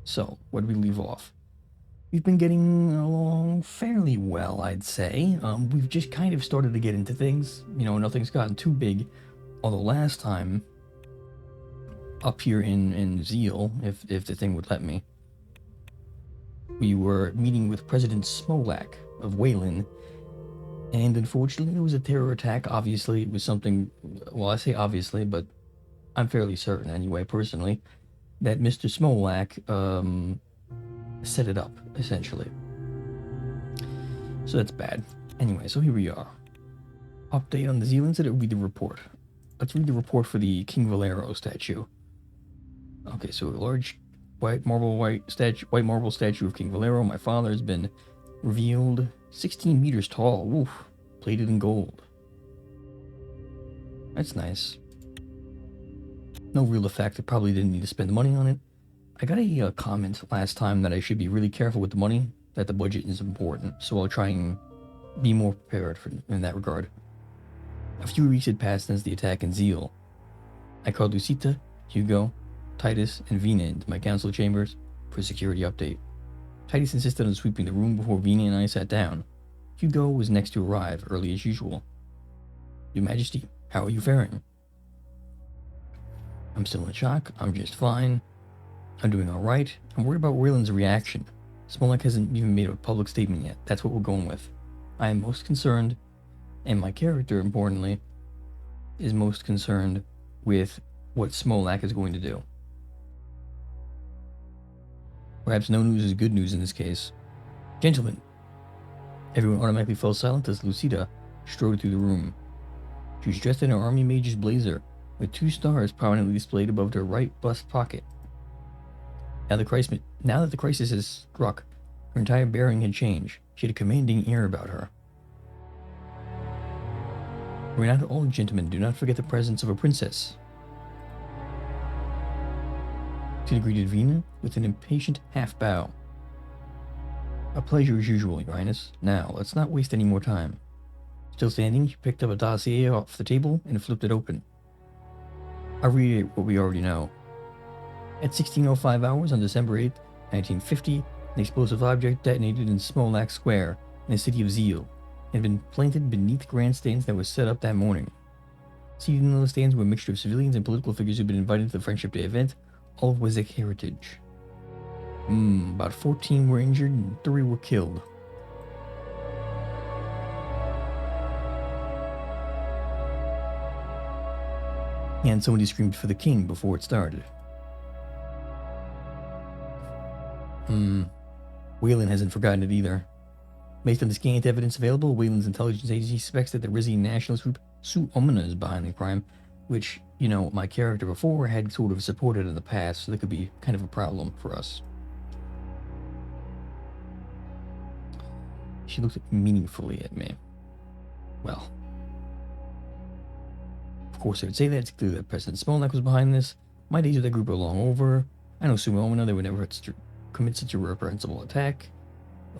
So, where do we leave off? We've been getting along fairly well, I'd say. We've just kind of started to get into things. Nothing's gotten too big. Although last time, up here in Zille, if the thing would let me, we were meeting with President Smolak of Wayland, and unfortunately there was a terror attack. Obviously, it was something, well, I say obviously, but I'm fairly certain anyway, personally, that Mr. Smolak set it up, essentially. So that's bad. Anyway, so here we are. Update on the Zille incident, read the report. Let's read the report for the King Valero statue. Okay, so a large white marble statue of King Valero, my father, has been revealed. 16 meters tall, oof, plated in gold. That's nice. No real effect, I probably didn't need to spend money on it. I got a comment last time that I should be really careful with the money, that the budget is important, so I'll try and be more prepared in that regard. A few weeks had passed since the attack in Zille. I called Lucita, Hugo, Titus, and Vina into my council chambers for a security update. Titus insisted on sweeping the room before Vina and I sat down. Hugo was next to arrive, early as usual. Your Majesty, how are you faring? I'm still in shock. I'm just fine. I'm doing alright. I'm worried about Wayland's reaction. Smolak hasn't even made a public statement yet. That's what we're going with. I am most concerned, and my character, importantly, is most concerned with what Smolak is going to do. Perhaps no news is good news in this case. Gentlemen! Everyone automatically fell silent as Lucita strode through the room. She was dressed in her army mage's blazer, with 2 stars prominently displayed above her right bust pocket. Now that the crisis has struck, her entire bearing had changed. She had a commanding air about her. Renowned old gentlemen, do not forget the presence of a princess. She greeted Vina with an impatient half-bow. A pleasure as usual, Your Highness. Now, let's not waste any more time. Still standing, she picked up a dossier off the table and flipped it open. I'll read what we already know. At 16:05 hours on December 8th, 1950, an explosive object detonated in Smolak Square in the city of Zille and had been planted beneath grandstands that was set up that morning. Seated in those stands were a mixture of civilians and political figures who had been invited to the Friendship Day event, all of Wessex heritage. About 14 were injured and 3 were killed. And somebody screamed for the king before it started. Wayland hasn't forgotten it either. Based on the scant evidence available, Wayland's intelligence agency suspects that the Rizia nationalist group Su Omina is behind the crime, which, my character before had sort of supported in the past, so that could be kind of a problem for us. She looked meaningfully at me. Well, of course I would say that. It's clear that President Smolak was behind this. My days with that group are long over. I know Su Omina, they would never commit such a reprehensible attack,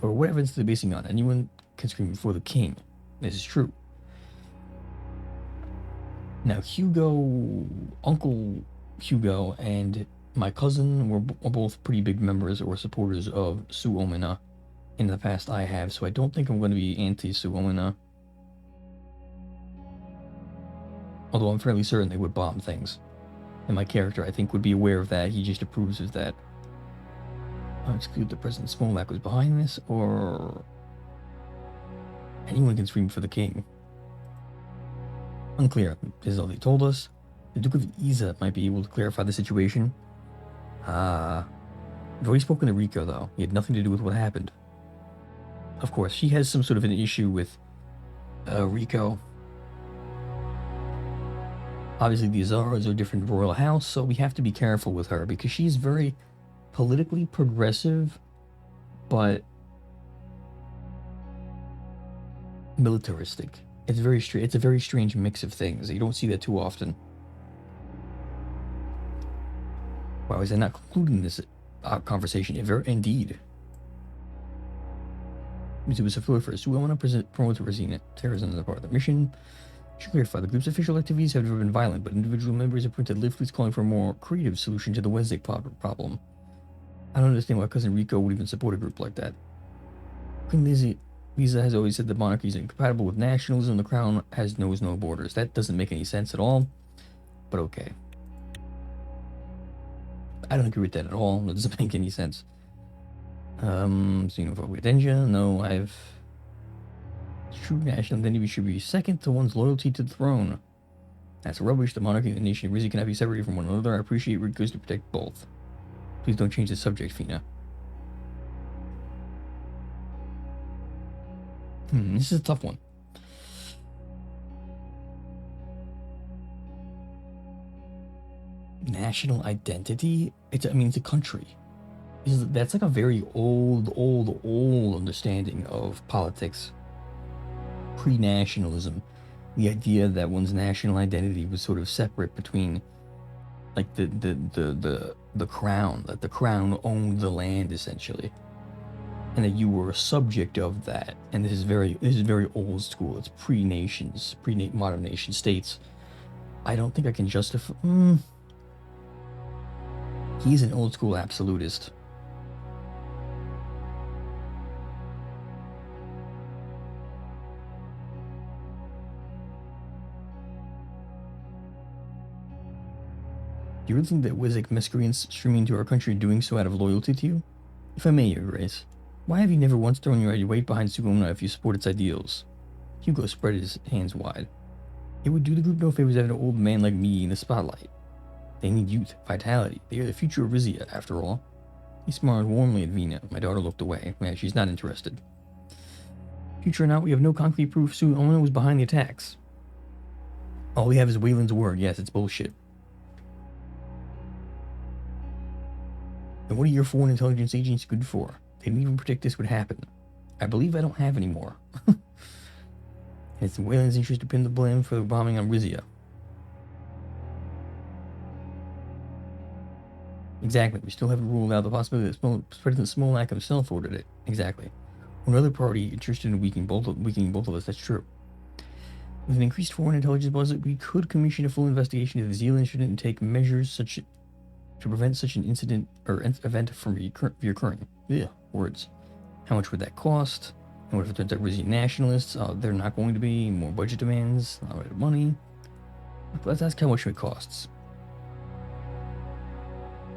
or what evidence they're basing on. Anyone can scream before the king. This is true. Now, Uncle Hugo, and my cousin were both pretty big members or supporters of Su Omina. In the past, I have, so I don't think I'm going to be anti-Su Omina. Although I'm fairly certain they would bomb things. And my character, I think, would be aware of that. He just approves of that. I exclude the President Smolak was behind this, or anyone can scream for the king. Unclear. This is all they told us. The Duke of Iza might be able to clarify the situation. I've already spoken to Rico, though. He had nothing to do with what happened. Of course, she has some sort of an issue with Rico. Obviously, the Azaras are a different royal house, so we have to be careful with her, because she's very politically progressive, but militaristic. It's a very strange mix of things. You don't see that too often. Why was I not concluding this conversation? Indeed. It was a fluid for us. We want to promote Rizia terrorism as a part of the mission. She clarified the group's official activities have never been violent, but individual members have printed leaflets calling for a more creative solution to the Wednesday problem. I don't understand why Cousin Rico would even support a group like that. Queen Lisa has always said the monarchy is incompatible with nationalism. The crown knows no borders. That doesn't make any sense at all, but okay. I don't agree with that at all. That doesn't make any sense. Xenophobic attention. No, true national identity should be second to one's loyalty to the throne. That's rubbish. The monarchy and the nation of Rizia cannot be separated from one another. I appreciate Rico's to protect both. Please don't change the subject, Fina. This is a tough one. National identity? It's a country. That's like a very old understanding of politics. Pre-nationalism. The idea that one's national identity was sort of separate between like the crown, that the crown owned the land essentially. And that you were a subject of that. And this is very old school. It's pre-nations, modern nation states. I don't think I can justify. He's an old school absolutist. Do you really think that Wizzik miscreants streaming to our country are doing so out of loyalty to you? If I may, Your Grace, why have you never once thrown your weight behind Sugona if you support its ideals? Hugo spread his hands wide. It would do the group no favors having an old man like me in the spotlight. They need youth, vitality. They are the future of Rizia, after all. He smiled warmly at Vina. My daughter looked away. Yeah, she's not interested. Future or not, we have no concrete proof Sugona was behind the attacks. All we have is Wayland's word. Yes, it's bullshit. And what are your foreign intelligence agents good for? They didn't even predict this would happen. I believe I don't have any more. It's in Wayland's interest to pin the blame for the bombing on Rizia. Exactly. We still haven't ruled out the possibility that President Smolak himself ordered it. Exactly. Another party interested in weakening both of us. That's true. With an increased foreign intelligence budget, we could commission a full investigation of the Zille incident and take measures to prevent such an incident or event from reoccurring. Yeah, words. How much would that cost? And what if it turns out Rizia nationalists? They're not going to be. More budget demands. A lot of money. Let's ask how much it costs.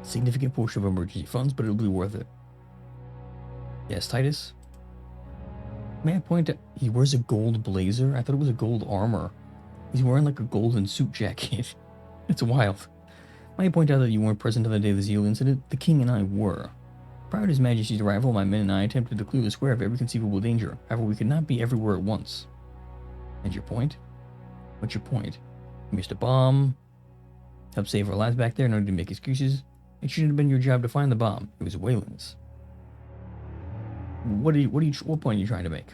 Significant portion of emergency funds, but it'll be worth it. Yes, Titus? May I point out, he wears a gold blazer? I thought it was a gold armor. He's wearing like a golden suit jacket. It's wild. May I point out that you weren't present on the day of the Zille incident? The king and I were. Prior to His Majesty's arrival, my men and I attempted to clear the square of every conceivable danger. However, we could not be everywhere at once. And your point? What's your point? You missed a bomb. Helped save our lives back there in order to make excuses. It shouldn't have been your job to find the bomb. It was Wayland's. What point are you trying to make?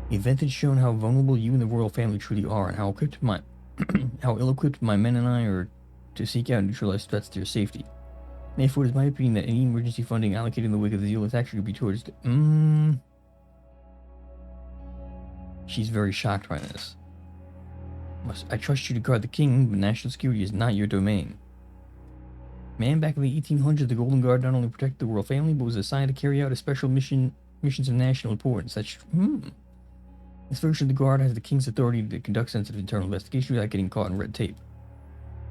The event had shown how vulnerable you and the royal family truly are, and how ill-equipped my men and I are to seek out and neutralize threats to your safety. Therefore, it is my opinion that any emergency funding allocated in the wake of the Zille attack should be towards She's very shocked by this. I trust you to guard the king, but national security is not your domain. Man, back in the 1800s, the Golden Guard not only protected the royal family, but was assigned to carry out a special missions of national importance. That's This version of the Guard has the king's authority to conduct sensitive internal investigations without getting caught in red tape.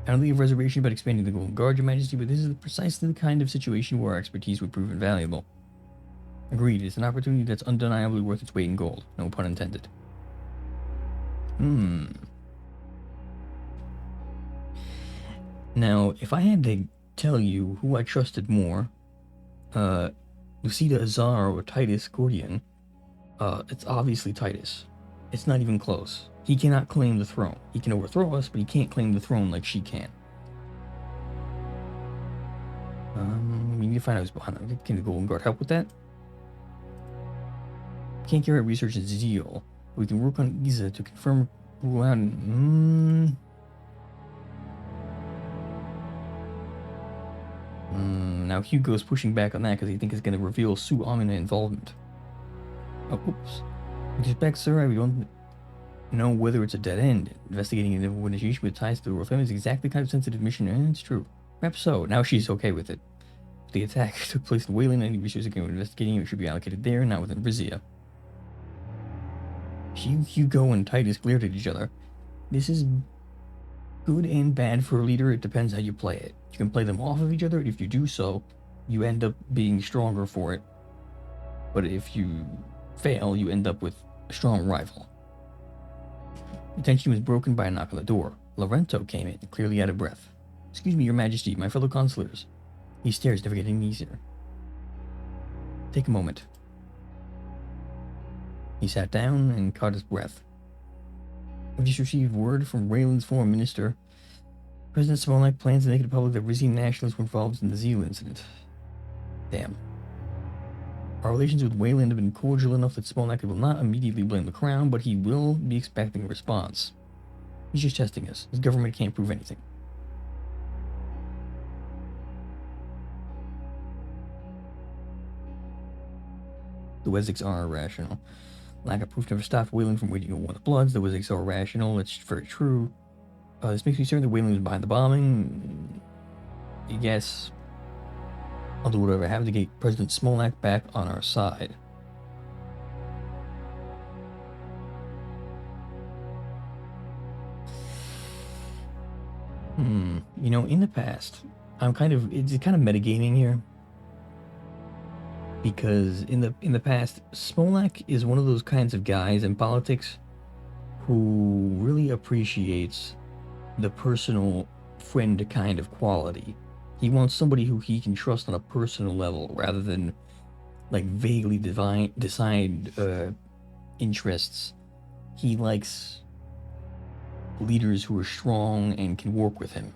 I don't leave reservation about expanding the Golden Guard, Your Majesty, but this is precisely the kind of situation where our expertise would prove invaluable. Agreed, it's an opportunity that's undeniably worth its weight in gold. No pun intended. Now, if I had to tell you who I trusted more, Lucida Azar or Titus Gordian, it's obviously Titus. It's not even close. He cannot claim the throne. He can overthrow us, but he can't claim the throne like she can. We need to find out who's behind it. Can the Golden Guard help with that? Can't carry out research at Zille. We can work on Isa to confirm, rule out, Now Hugo's pushing back on that because he thinks it's going to reveal Sue Amina involvement. Oh, oops. With respect, sir, we don't know whether it's a dead end. Investigating an initiation with ties to the royal family is exactly the kind of sensitive mission, and it's true. Perhaps so. Now she's okay with it. The attack took place in Wayland, and any research investigating it should be allocated there, not within Rizia. Hugo and Titus glared at each other. This is good and bad for a leader. It depends how you play it. You can play them off of each other. If you do so, you end up being stronger for it. But if you fail, you end up with a strong rival. The tension was broken by a knock on the door. Laurento came in, clearly out of breath. "Excuse me, Your Majesty, my fellow consulars." These stairs never get any easier. "Take a moment." He sat down and caught his breath. "I've just received word from Raylan's foreign minister. President Smolak plans to make it public that Rizzi nationalists were involved in the Zille incident." Damn. "Our relations with Wayland have been cordial enough that Smolak will not immediately blame the crown, but he will be expecting a response. He's just testing us. His government can't prove anything." The Wessex are irrational. Lack of proof never stopped Wayland from waging a war of the Bloods. The Wessex are irrational. It's very true. This makes me certain that Wayland was behind the bombing. Yes. I'll do whatever I have to get President Smolak back on our side. You know, in the past, it's kind of metagaming here. Because in the past, Smolak is one of those kinds of guys in politics who really appreciates the personal friend kind of quality. He wants somebody who he can trust on a personal level rather than like vaguely decide interests. He likes leaders who are strong and can work with him.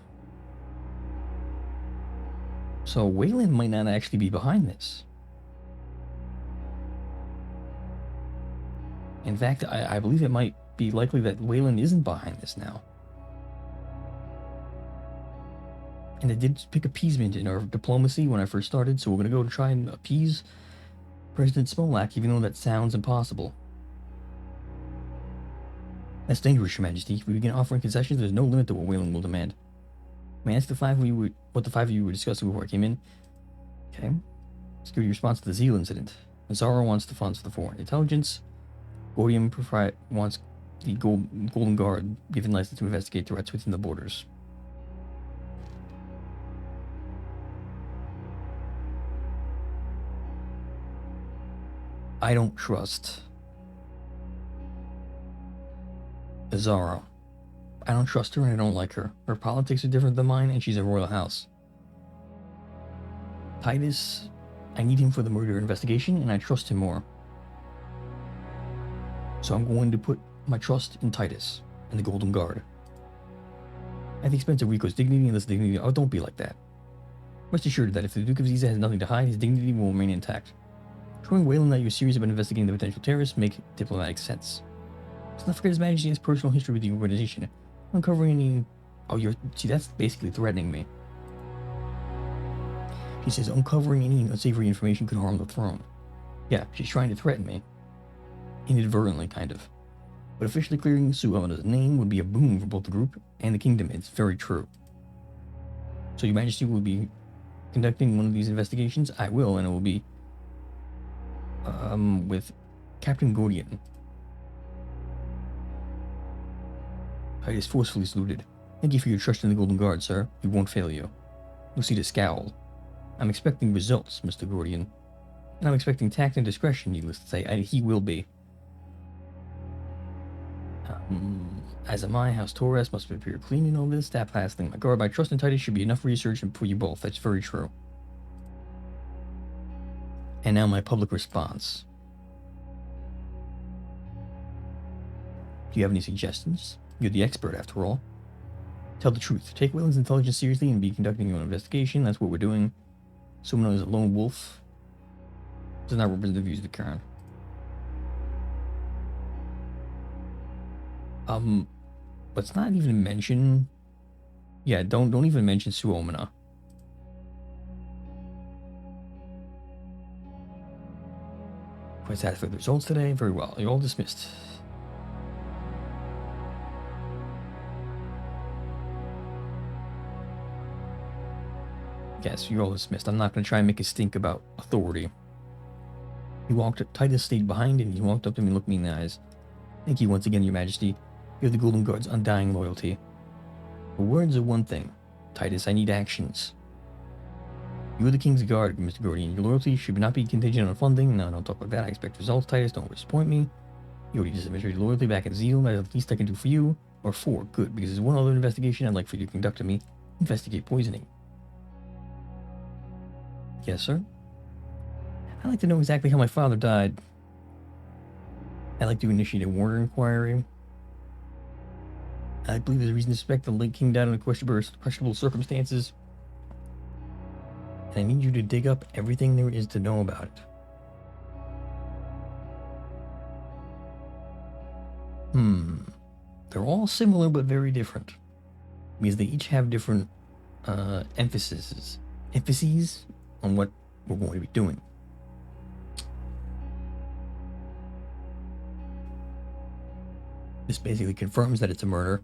So Wayland might not actually be behind this. In fact, I believe it might be likely that Wayland isn't behind this now. And I did pick appeasement in our diplomacy when I first started, so we're going to go to try and appease President Smolak, even though that sounds impossible. "That's dangerous, Your Majesty. If we begin offering concessions, there's no limit to what Wayland will demand. May I ask what the five of you were discussing before I came in?" Okay. Security response to the Zille incident. Zara wants the funds for the foreign intelligence. Gordium wants the Golden Guard given license to investigate threats within the borders. I don't trust Zara. I don't trust her and I don't like her. Her politics are different than mine and she's a royal house. Titus, I need him for the murder investigation and I trust him more. So I'm going to put my trust in Titus and the Golden Guard. At the expense of Rico's dignity and this dignity, oh, don't be like that. Rest assured that if the Duke of Rizia has nothing to hide, his dignity will remain intact. Showing Wayland that you're serious about investigating the potential terrorists make diplomatic sense. Let's not forget His Majesty has personal history with the organization. Uncovering any... Oh, see, that's basically threatening me. She says uncovering any unsavory information could harm the throne. Yeah, she's trying to threaten me. Inadvertently, kind of. But officially clearing Suona's name would be a boon for both the group and the kingdom. It's very true. So Your Majesty will be conducting one of these investigations? I will, and it will be with Captain Gordian. Titus forcefully saluted. "Thank you for your trust in the Golden Guard, sir. We won't fail you." Lucida scowled. "I'm expecting results, Mr. Gordian. And I'm expecting tact and discretion, needless to say. He will be. As am I, House Torres must appear clean in all this. Staff passing my guard. My trust in Titus should be enough research for you both. That's very true. And now my public response. Do you have any suggestions? You're the expert, after all. Tell the truth. Take Wayland's intelligence seriously and be conducting your own investigation. That's what we're doing. Someone is a lone wolf. Does not represent the views of the crown. Let's not even mention... Yeah, don't even mention Suomina. Quite satisfied with the results today. Very well. You're all dismissed. Yes, you're all dismissed. I'm not going to try and make a stink about authority. Titus stayed behind, and he walked up to me and looked me in the eyes. Thank you once again, Your Majesty. You have the Golden Guard's undying loyalty. But words are one thing. Titus, I need actions. You are the King's Guard, Mr. Gordian. Your loyalty should not be contingent on funding. No, don't talk like that. I expect results, Titus. Don't disappoint me. You already just demonstrated loyalty back at Zille. That's the least I can do for you. Or 4. Good, because there's one other investigation I'd like for you to conduct to me. Investigate poisoning. Yes, sir? I'd like to know exactly how my father died. I'd like to initiate a Warner inquiry. I believe there's reason to suspect the late king died under questionable circumstances. And I need you to dig up everything there is to know about it. They're all similar but very different. Because they each have different emphases on what we're going to be doing. This basically confirms that it's a murder.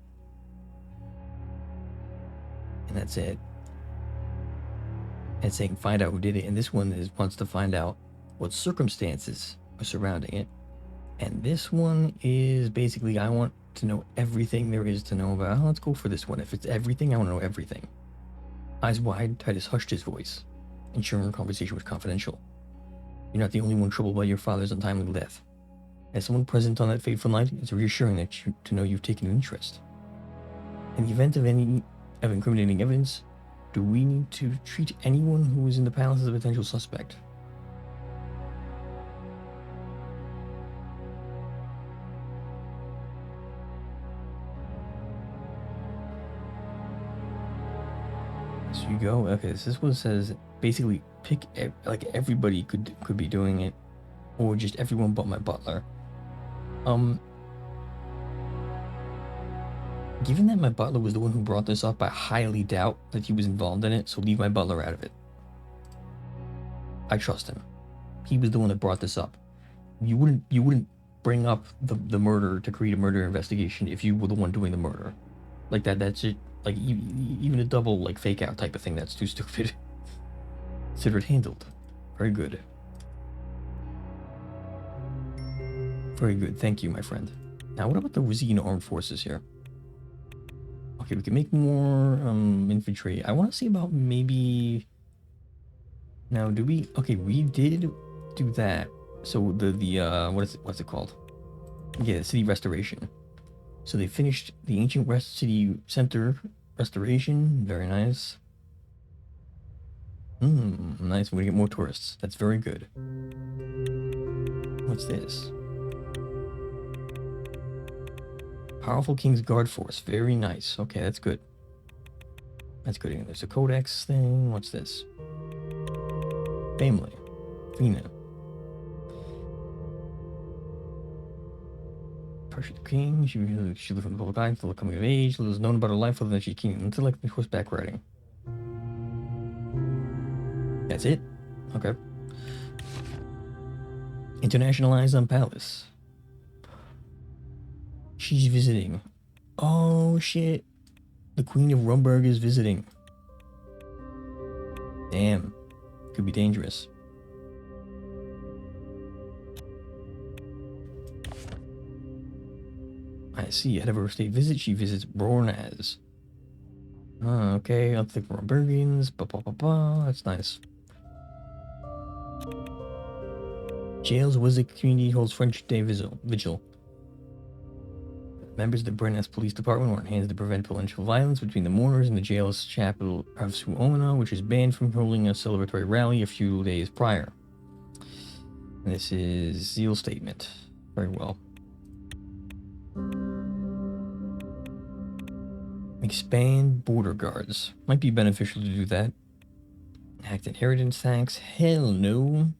And that's it. And it's saying find out who did it. And this one wants to find out what circumstances are surrounding it. And this one is basically, I want to know everything there is to know about. Let's go for this one. If it's everything, I want to know everything. Eyes wide, Titus hushed his voice, ensuring her conversation was confidential. You're not the only one troubled by your father's untimely death. As someone present on that fateful night, it's reassuring to know you've taken an interest. In the event of incriminating evidence, do we need to treat anyone who is in the palace as a potential suspect? So you go. Okay, so this one says basically pick like everybody could be doing it, or just everyone but my butler. Given that my butler was the one who brought this up, I highly doubt that he was involved in it, so leave my butler out of it. I trust him. He was the one that brought this up. You wouldn't bring up the murder to create a murder investigation if you were the one doing the murder. Like that's it. Like even a double like fake out type of thing, that's too stupid. Consider it handled. Very good. Very good. Thank you, my friend. Now, what about the Rizian armed forces here? Okay, we can make more infantry. I want to see about maybe. Now, do we? Okay, we did do that. So the what's it called? Yeah, city restoration. So they finished the ancient city center restoration. Very nice. Nice. We're gonna get more tourists. That's very good. What's this? Powerful King's Guard force. Very nice. Okay, that's good. That's good. There's a codex thing. What's this? Family. Vina. Pressure the king. She lived in the public eye until the coming of age. Little is known about her life other than she's keen intellect and horseback riding. That's it? Okay. Internationalized on Palace. She's visiting. Oh, shit. The Queen of Rumburg is visiting. Damn. Could be dangerous. I see. Ahead of her state visit, she visits Bornaz. Okay. I'll take Rumburgians. That's nice. Jail's Wizard community holds French Day Vigil. Members of the Bornaz Police Department were enhanced to prevent potential violence between the mourners and the jail's chapel of Suomina, which is banned from holding a celebratory rally a few days prior. And this is Zille statement. Very well. Expand border guards. Might be beneficial to do that. Act inheritance tax. Hell no.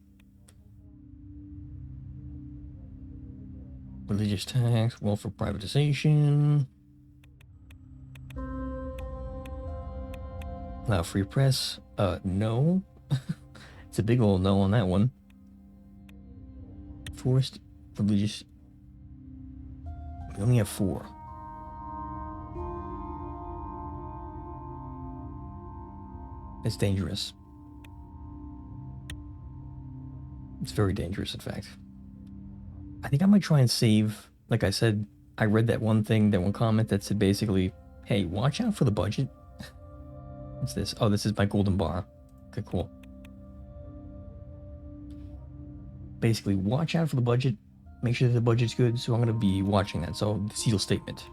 Religious tax, welfare privatization. Allow free press. No. It's a big old no on that one. Forced religious. We only have 4. It's dangerous. It's very dangerous, in fact. I think I might try and save. Like I said, I read that one thing, that one comment that said basically, hey, watch out for the budget. What's this? Oh, this is my golden bar. Okay, cool. Basically, watch out for the budget. Make sure that the budget's good, so I'm going to be watching that. So, the Zille statement.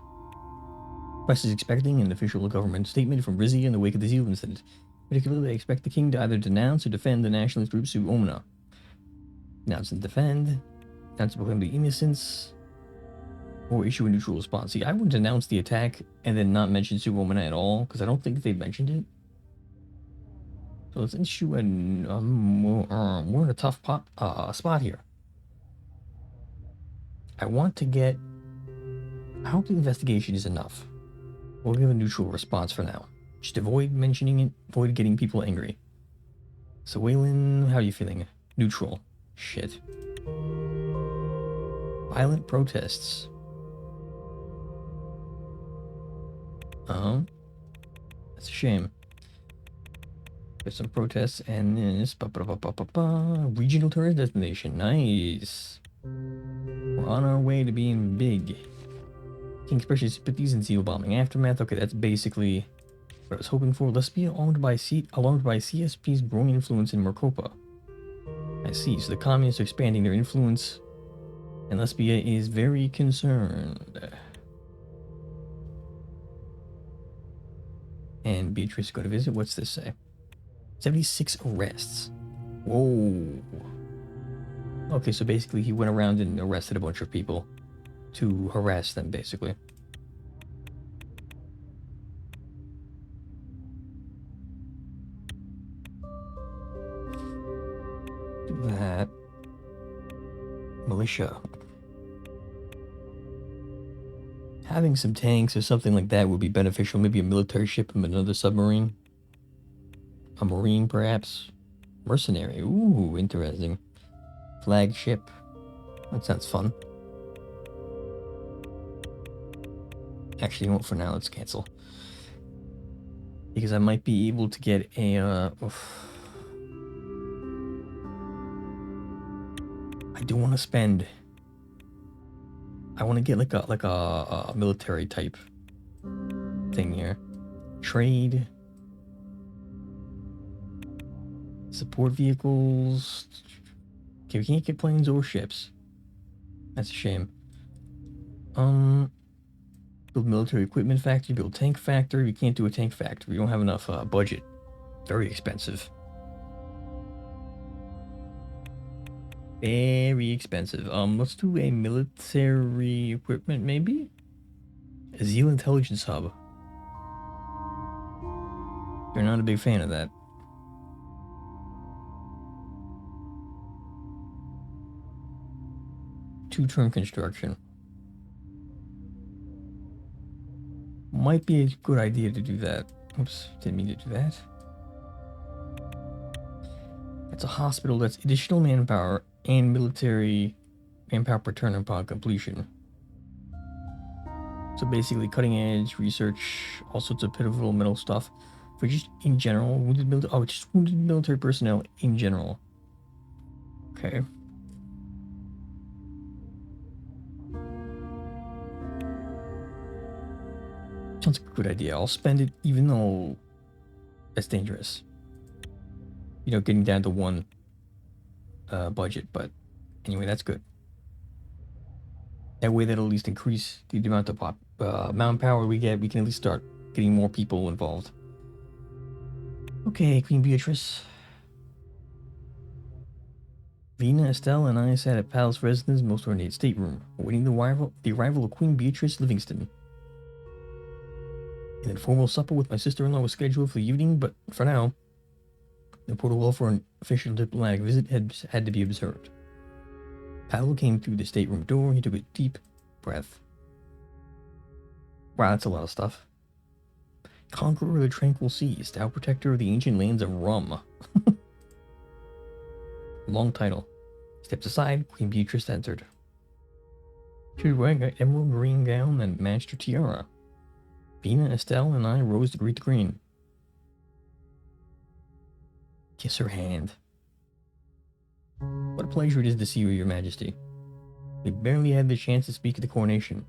Press is expecting an official government statement from Rizia in the wake of the Zille incident. Particularly, they expect the king to either denounce or defend the nationalist group Su Omna. Denounce and defend. Denounce to proclaim the innocence. Or issue a neutral response. See, I would denounce the attack and then not mention Su Omna at all, because I don't think they've mentioned it. So let's issue an... we're in a tough spot here. I want to get... I hope the investigation is enough. We'll give a neutral response for now. Just avoid mentioning it, avoid getting people angry. So Waylon, how are you feeling? Neutral. Shit. Violent protests. That's a shame. There's some protests and this regional tourist destination. Nice. We're on our way to being big. King expresses sympathies and Zille bombing aftermath. Okay, that's basically what I was hoping for. Lesbia alarmed by CSP's growing influence in Mercopa. I see. So the communists are expanding their influence, and Lesbia is very concerned. And Beatrice is going to visit. What's this say? 76 arrests. Whoa. Okay, so basically he went around and arrested a bunch of people to harass them, basically. Do that. Militia. Having some tanks or something like that would be beneficial. Maybe a military ship and another submarine. A marine, perhaps. Mercenary. Ooh, interesting. Flagship. That sounds fun. Actually, you know what? For now, let's cancel. Because I might be able to get a... I do want to spend... I want to get like a military type thing here. Trade. Support vehicles. Okay, we can't get planes or ships. That's a shame. Build military equipment factory, build tank factory. We can't do a tank factory. We don't have enough budget. Very expensive. Very expensive. Let's do a military equipment, maybe? A Zille intelligence hub. They're not a big fan of that. Two-turn construction. Might be a good idea to do that. Oops, didn't mean to do that. It's a hospital that's additional manpower and military manpower per turn upon completion. So basically cutting edge research, all sorts of pivotal metal stuff for just in general, just wounded military personnel in general. Okay. Sounds like a good idea. I'll spend it even though that's dangerous. You know, getting down to one budget, but anyway, that's good. That way, that'll at least increase the amount of manpower we get. We can at least start getting more people involved. Okay, Queen Beatrice. Vina, Estelle, and I sat at Palace Residence' most ornate stateroom, awaiting the arrival of Queen Beatrice Livingston. An informal supper with my sister-in-law was scheduled for the evening, but for now, the protocol for an official diplomatic visit had to be observed. Paolo came through the stateroom door. He took a deep breath. Wow, that's a lot of stuff. Conqueror of the Tranquil Seas, thou protector of the ancient lands of Rum. Long title. Stepped aside, Queen Beatrice entered. She was wearing an emerald green gown that matched her tiara. Vina, Estelle, and I rose to greet the queen. Kiss her hand. What a pleasure it is to see you, Your Majesty. We barely had the chance to speak at the coronation.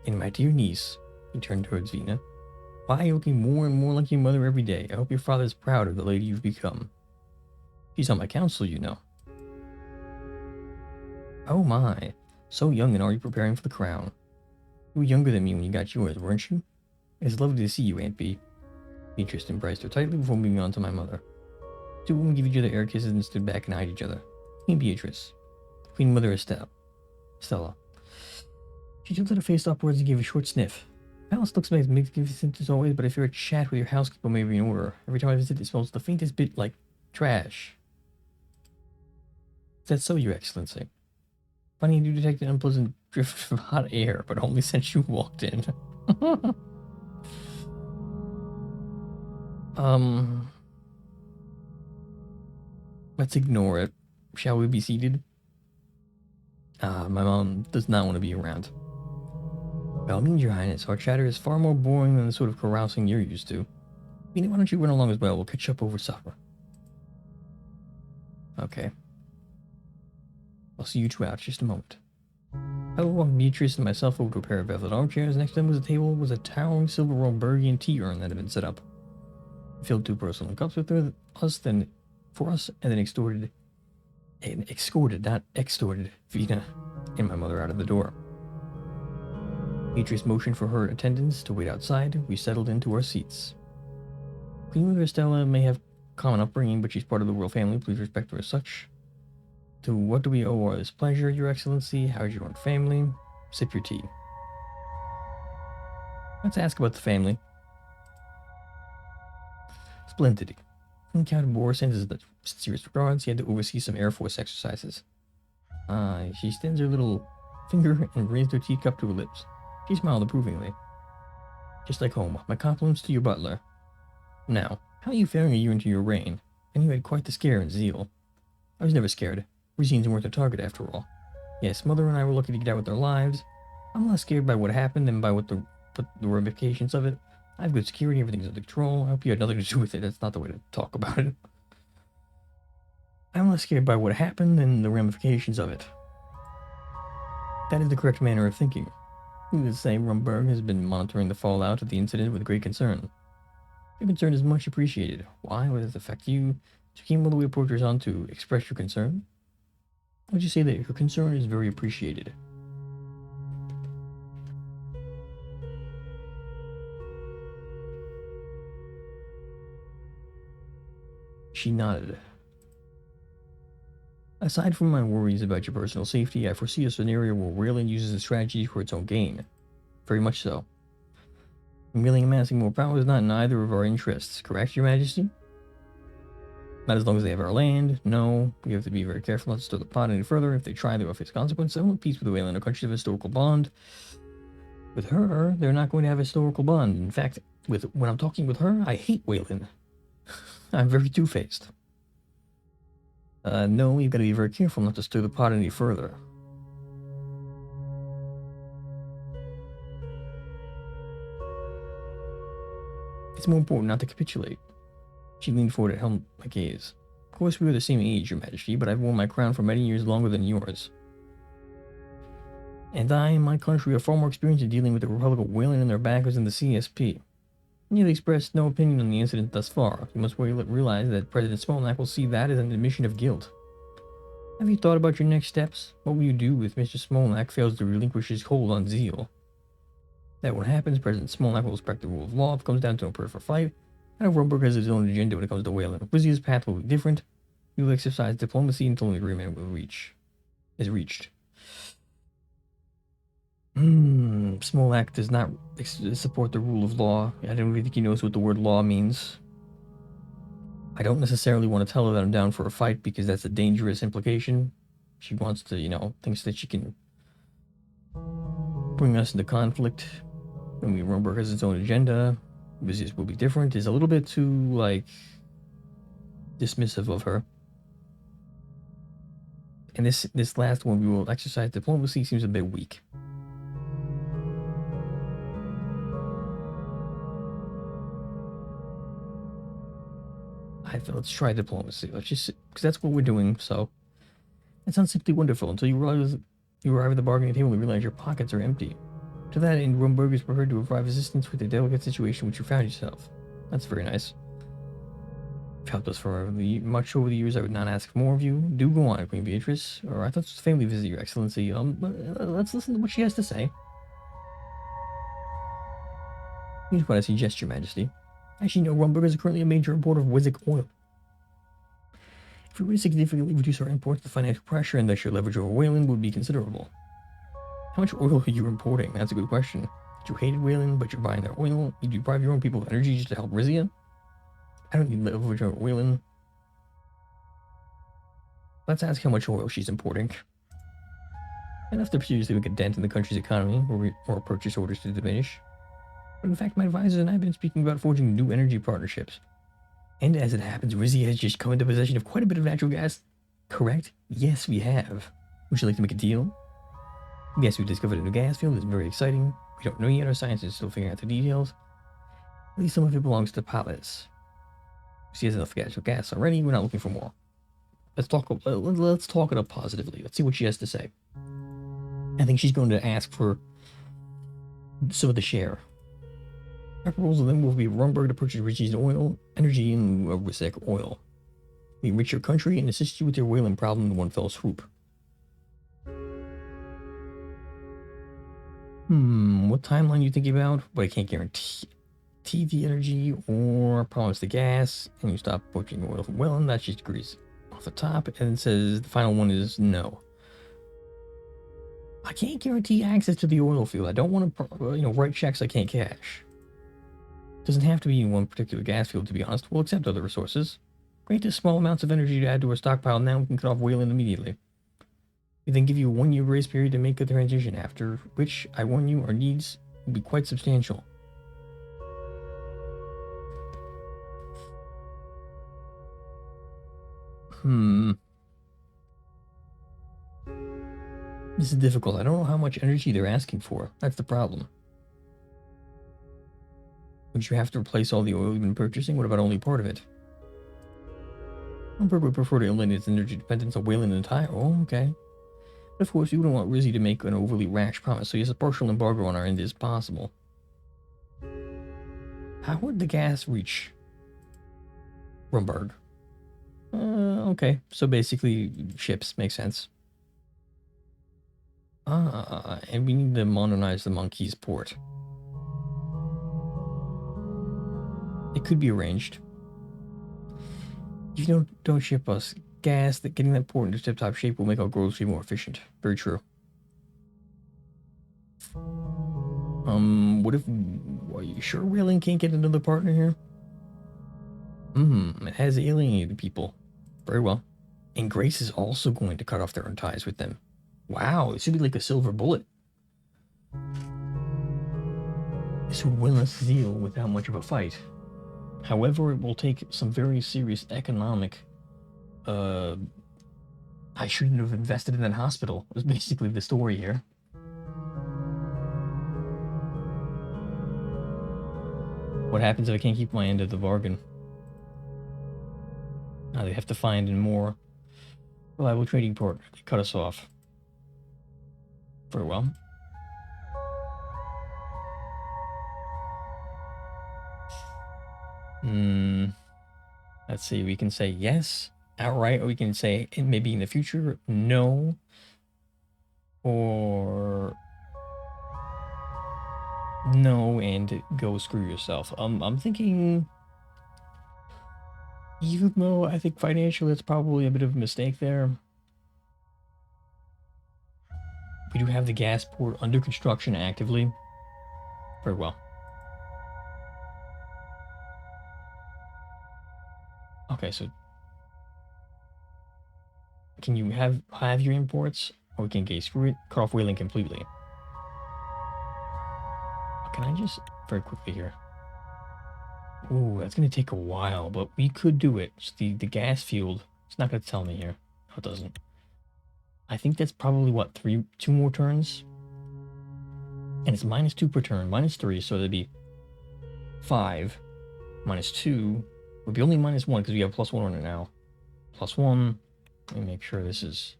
And my dear niece, he turned towards Vina. Why, you're looking more and more like your mother every day. I hope your father is proud of the lady you've become. She's on my council, you know. Oh my, so young and already preparing for the crown. You were younger than me when you got yours, weren't you? It's lovely to see you, Aunt Bee. Beatrice embraced her tightly before moving on to my mother. Two women gave each other air kisses and stood back and eyed each other. Queen Beatrice. Queen Mother Stella. She tilted her face upwards and gave a short sniff. Palace looks magnificent as always, but if you're a chat with your housekeeper, maybe in order. Every time I visit, it smells the faintest bit like trash. Is that so, Your Excellency? Funny, you detected an unpleasant drift of hot air, but only since you walked in. Let's ignore it. Shall we be seated? My mom does not want to be around. By all means, Your Highness, our chatter is far more boring than the sort of carousing you're used to. Why don't you run along as well? We'll catch up over supper. Okay. I'll see you two out in just a moment. I walked Beatrice and myself over to a pair of velvet armchairs. Next to them was a table with a towering silver Rombergian tea urn that had been set up. I filled 2 porcelain cups with us, and then escorted Vina and my mother out of the door. Beatrice motioned for her attendants to wait outside. We settled into our seats. Queen Mother Stella may have common upbringing, but she's part of the royal family. Please respect her as such. To what do we owe all this pleasure, Your Excellency? How's your own family? Sip your tea. Let's ask about the family. Splendid. Count Boris sends his serious regards. He had to oversee some Air Force exercises. She extends her little finger and raised her teacup to her lips. She smiled approvingly. Just like home. My compliments to your butler. Now, how are you faring a year into your reign? And you had quite the scare in Zille. I was never scared. Rizians weren't a target after all. Yes, Mother and I were lucky to get out with our lives. I'm less scared by what happened than by the ramifications of it. I have good security, everything's under control. I hope you had nothing to do with it. That's not the way to talk about it. I'm less scared by what happened than the ramifications of it. That is the correct manner of thinking. Needless to say, Rumberg has been monitoring the fallout of the incident with great concern. Your concern is much appreciated. Why? What does it affect you? You came all the way up Porters to express your concern? Would you say that your concern is very appreciated? She nodded. Aside from my worries about your personal safety, I foresee a scenario where Wayland uses the strategy for its own gain. Very much so. Merely amassing more power is not in either of our interests, correct, Your Majesty? Not as long as they have our land. No, we have to be very careful not to stir the pot any further. If they try, they will face consequences. I want peace with the Wayland, a country of historical bond. With her, they're not going to have a historical bond. In fact, when I'm talking with her, I hate Wayland. I'm very two-faced. No, we've got to be very careful not to stir the pot any further. It's more important not to capitulate. She leaned forward and held my gaze. Of course, we are the same age, Your Majesty, but I've worn my crown for many years longer than yours. And I and my country are far more experienced in dealing with the Republic of Wayland and their backers than the CSP. You have expressed no opinion on the incident thus far. You must realize that President Smolnak will see that as an admission of guilt. Have you thought about your next steps? What will you do if Mr. Smolnak fails to relinquish his hold on Zille? That what happens, President Smolnak will respect the rule of law if it comes down to a prayer for fight. I know Rumberg has his own agenda when it comes to Wayland. Rizia's path will be different. He will exercise diplomacy until an agreement is reached. Smolak does not support the rule of law. I don't really think he knows what the word law means. I don't necessarily want to tell her that I'm down for a fight because that's a dangerous implication. She wants to, thinks that she can bring us into conflict. I mean, Rumberg has its own agenda. Business will be different. Is a little bit too, dismissive of her. And this last one, we will exercise diplomacy, seems a bit weak. let's try diplomacy. Let's just, because that's what we're doing, so. That sounds simply wonderful until you arrive at the bargaining table and realize your pockets are empty. To that end, Rumberg is prepared to provide assistance with the delicate situation which you found yourself. That's very nice. You've helped us for much over the years. I would not ask for more of you. Do go on, Queen Beatrice. Or I thought this was a family visit, Your Excellency. Let's listen to what she has to say. Here's what I suggest, Your Majesty. As you know, Rumberg is currently a major importer of Wizzic oil. If we were to significantly reduce our imports, the financial pressure and thus your leverage over Wayland would be considerable. How much oil are you importing? That's a good question. You hated Wayland, but you're buying their oil. You deprive your own people of energy just to help Rizia? I don't need leverage over Wayland. Let's ask how much oil she's importing. Enough to seriously make a dent in the country's economy, or purchase orders to diminish. But in fact, my advisors and I have been speaking about forging new energy partnerships. And as it happens, Rizia has just come into possession of quite a bit of natural gas. Correct? Yes, we have. Would you like to make a deal? Yes, we discovered a new gas field. It's very exciting. We don't know yet. Our science is still figuring out the details. At least some of it belongs to Palace. She has enough natural gas already. We're not looking for more. Let's talk it up positively. Let's see what she has to say. I think she's going to ask for some of the share. Our proposal then will be Rumberg to purchase Rizia's oil, energy, and Rizzic oil. We enrich your country and assist you with your Wayland problem in one fell swoop. What timeline are you thinking about? But I can't guarantee the energy or promise the gas, and you stop poaching oil from Wayland. That just agrees off the top, and it says the final one is no. I can't guarantee access to the oil field. I don't want to, write checks I can't cash. Doesn't have to be in one particular gas field, to be honest. We'll accept other resources. Grant us small amounts of energy to add to our stockpile now. We can cut off Wayland immediately. We then give you a 1-year grace period to make a transition, after which, I warn you, our needs will be quite substantial. This is difficult. I don't know how much energy they're asking for. That's the problem. Would you have to replace all the oil you've been purchasing? What about only part of it? Rumberg would prefer to eliminate its energy dependence on Wayland entirely. Oh, okay. But of course, we wouldn't want Rizia to make an overly rash promise, so yes, a partial embargo on our end is possible. How would the gas reach Rumberg? Okay. So basically, ships. Makes sense. And we need to modernize the Monkey's port. It could be arranged. If you don't ship us gas, that getting that port into tip-top shape will make our grocery more efficient. Very true. What if... Are you sure Wayland can't get another partner here? It has alienated people. Very well. And Grace is also going to cut off their own ties with them. Wow, this should be like a silver bullet. This would win us Zille without much of a fight. However, it will take some very serious economic... I shouldn't have invested in that hospital. Was basically the story here. What happens if I can't keep my end of the bargain? Now they have to find a more reliable trading partner. They cut us off. Very well. Let's see, we can say yes outright, or we can say maybe in the future no, or no and go screw yourself. I'm thinking, even though I think financially it's probably a bit of a mistake there, we do have the gas port under construction actively. Very well. Okay, so can you have your imports, or we can screw it, cut off Wayland completely? Can I just very quickly here? Ooh, that's gonna take a while, but we could do it. Just the gas field. It's not gonna tell me here. No, it doesn't. I think that's probably what, 2 more turns, and it's -2 per turn, -3, so that'd be 5 -2. We'll be only -1 because we have +1 on it now. +1. Let me make sure this is...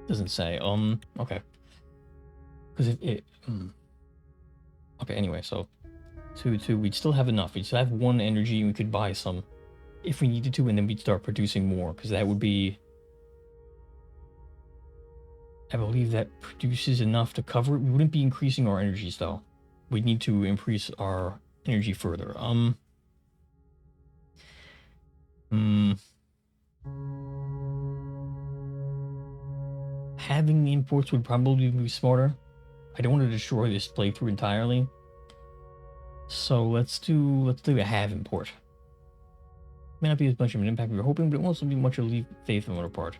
Doesn't say. Okay. Because okay, anyway, so... 2, we'd still have enough. We'd still have 1 energy, and we could buy some if we needed to, and then we'd start producing more, because that would be... I believe that produces enough to cover it. We wouldn't be increasing our energies, though. We'd need to increase our energy further. Having the imports would probably be smarter. I don't want to destroy this playthrough entirely. So let's do a have import. May not be as much of an impact we were hoping, but it won't also be much of a leap of faith on our part.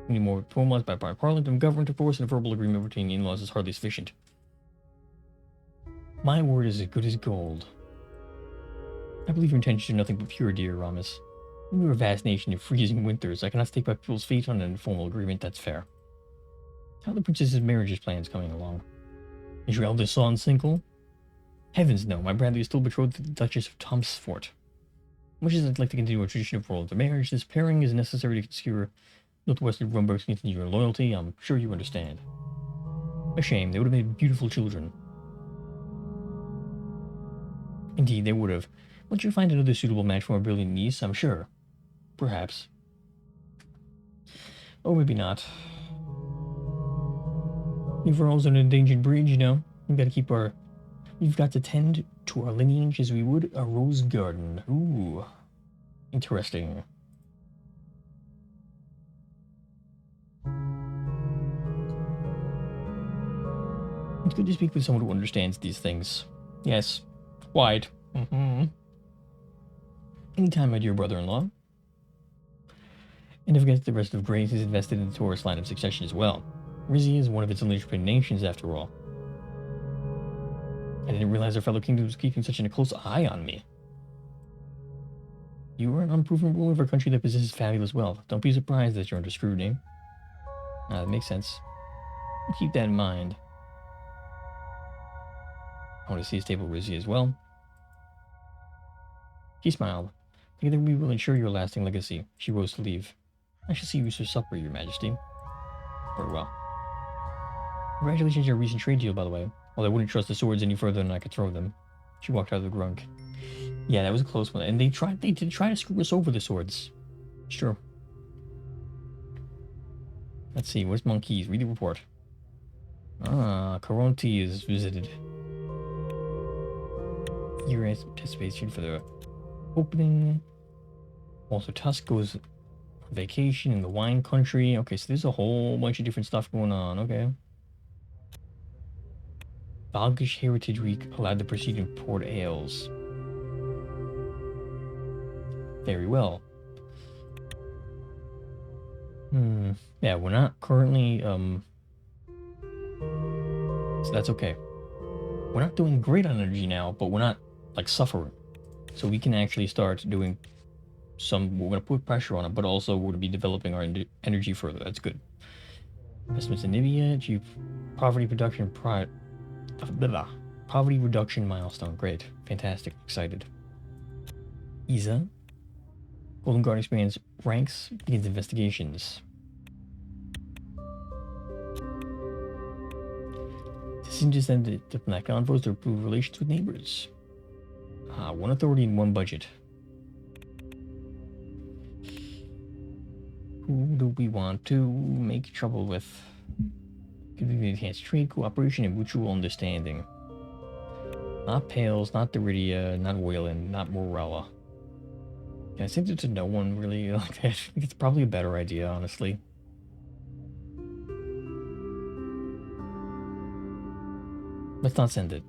We need more formalized by Parliament and government to force, and a verbal agreement between the in-laws is hardly sufficient. My word is as good as gold. I believe your intentions are nothing but pure, dear Ramis. We are a vast nation of freezing winters. I cannot stake my people's fate on an informal agreement, that's fair. How are the princess's marriage plans coming along? Is your eldest son single? Heavens no, my Bradley is still betrothed to the Duchess of Tomsfort. Much as I'd like to continue a tradition of royal marriage, this pairing is necessary to secure Northwestern Rumberg's continued loyalty. I'm sure you understand. A shame, they would have made beautiful children. Indeed, they would have. Once you find another suitable match for our brilliant niece, I'm sure. Perhaps. Or maybe not. We've always an endangered breed, you know. We've got to tend to our lineage as we would a rose garden. Ooh. Interesting. It's good to speak with someone who understands these things. Yes. Quite. Anytime, my dear brother-in-law. And don't forget the rest of Grace is invested in the Taurus line of succession as well. Rizia is one of its linchpin nations, after all. I didn't realize our fellow kingdoms was keeping such a close eye on me. You are an unproven ruler of a country that possesses fabulous wealth. Don't be surprised that you're under scrutiny. That makes sense. Keep that in mind. I want to see a stable Rizia as well. She smiled. Together we will ensure your lasting legacy. She rose to leave. I shall see you for supper, your majesty. Very well. Congratulations on your recent trade deal, by the way. Although I wouldn't trust the swords any further than I could throw them. She walked out of the grunk. Yeah, that was a close one. And they did try to screw us over the swords. Sure. Let's see, where's Monkeys? Read the report. Ah, Caronte is visited. Your anticipation for the opening. Also, Tusk goes on vacation in the wine country. Okay, so there's a whole bunch of different stuff going on. Okay. Valgish Heritage Week allowed to proceed in Port Ales. Very well. Yeah, we're not currently, so that's okay. We're not doing great on energy now, but we're not, like, suffering. So we can actually start doing we're going to put pressure on it, but also we're going to be developing our energy further. That's good. Investments in Nivea, achieve poverty reduction poverty reduction milestone. Great. Fantastic. Excited. Isa. Golden Guard expands ranks, begins investigations. Decision to send the diplomatic envoys to improve relations with neighbors. One authority and one budget. Who do we want to make trouble with? Could we enhance trade, cooperation, and mutual understanding? Not Pales, not Deridia, not Wayland, not Morella. Yeah, I sent it to no one really. Like, I think it's probably a better idea, honestly. Let's not send it.